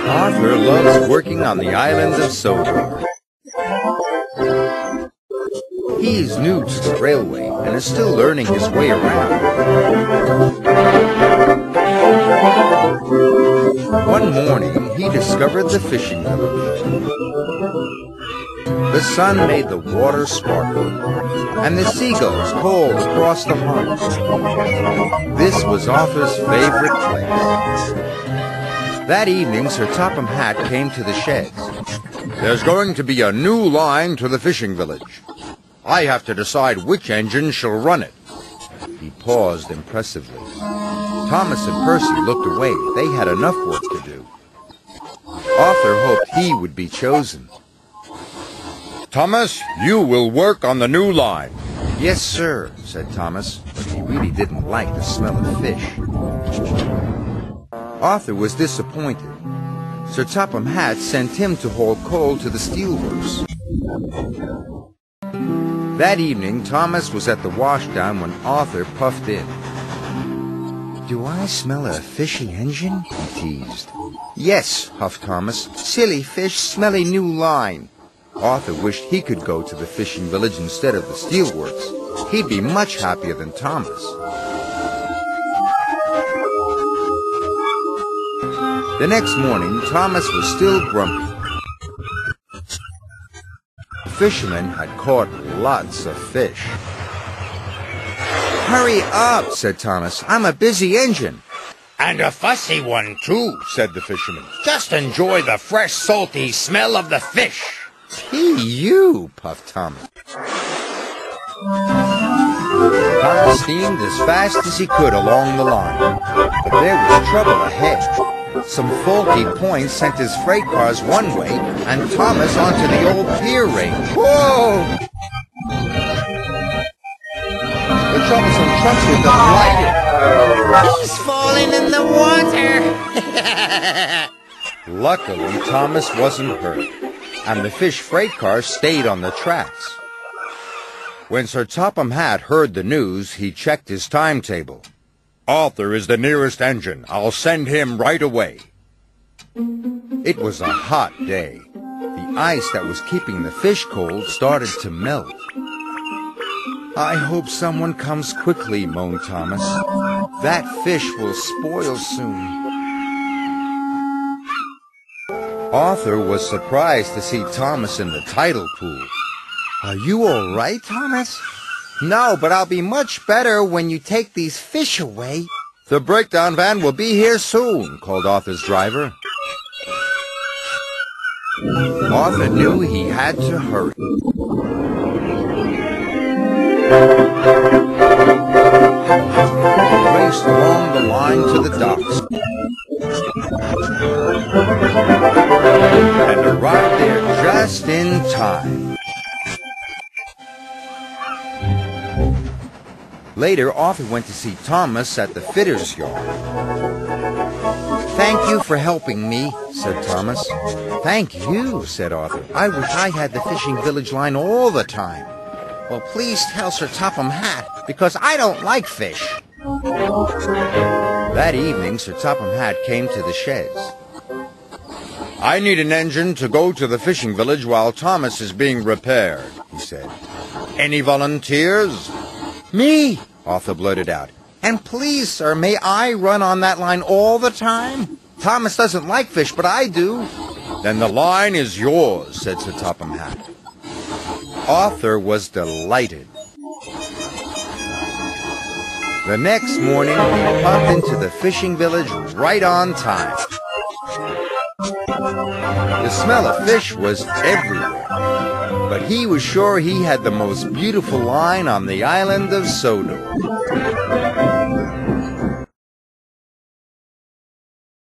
Arthur loves working on the island of Sodor. He is new to the railway and is still learning his way around. One morning, he discovered the fishing village. The sun made the water sparkle, and the seagulls called across the harbor. This was Arthur's favorite place. That evening, Sir Topham Hatt came to the sheds. There's going to be a new line to the fishing village. I have to decide which engine shall run it. He paused impressively. Thomas and Percy looked away. They had enough work to do. Arthur hoped he would be chosen. Thomas, you will work on the new line. Yes, sir, said Thomas, but he really didn't like the smell of fish. Arthur was disappointed. Sir Topham Hatt sent him to haul coal to the steelworks. That evening, Thomas was at the washdown when Arthur puffed in. "Do I smell a fishy engine?" he teased. "Yes," huffed Thomas. "Silly fish, smelly new line." Arthur wished he could go to the fishing village instead of the steelworks. He'd be much happier than Thomas. The next morning, Thomas was still grumpy. The fishermen had caught lots of fish. "Hurry up," said Thomas. "I'm a busy engine." And a fussy one, too, said the fisherman. Just enjoy the fresh, salty smell of the fish. "P.U.," puffed Thomas. Thomas steamed as fast as he could along the line, but there was trouble ahead. Some faulty points sent his freight cars one way and Thomas onto the old pier range. Whoa! The troublesome trucks were delighted. He's falling in the water! Luckily, Thomas wasn't hurt, and the fish freight car stayed on the tracks. When Sir Topham Hatt heard the news, he checked his timetable. Arthur is the nearest engine. I'll send him right away. It was a hot day. The ice that was keeping the fish cold started to melt. "I hope someone comes quickly," moaned Thomas. "That fish will spoil soon." Arthur was surprised to see Thomas in the tidal pool. "Are you all right, Thomas?" "No, but I'll be much better when you take these fish away." "The breakdown van will be here soon," called Arthur's driver. Arthur knew he had to hurry. He raced along the line to the docks and arrived there just in time. Later, Arthur went to see Thomas at the fitter's yard. "Thank you for helping me," said Thomas. "Thank you," said Arthur. "I wish I had the fishing village line all the time." "Well, please tell Sir Topham Hatt, because I don't like fish." That evening, Sir Topham Hatt came to the sheds. I need an engine to go to the fishing village while Thomas is being repaired, he said. Any volunteers? "Me," Arthur blurted out. "And please, sir, may I run on that line all the time? Thomas doesn't like fish, but I do." "Then the line is yours," said Sir Topham Hatt. Arthur was delighted. The next morning, he popped into the fishing village right on time. The smell of fish was everywhere, but he was sure he had the most beautiful line on the island of Sodor.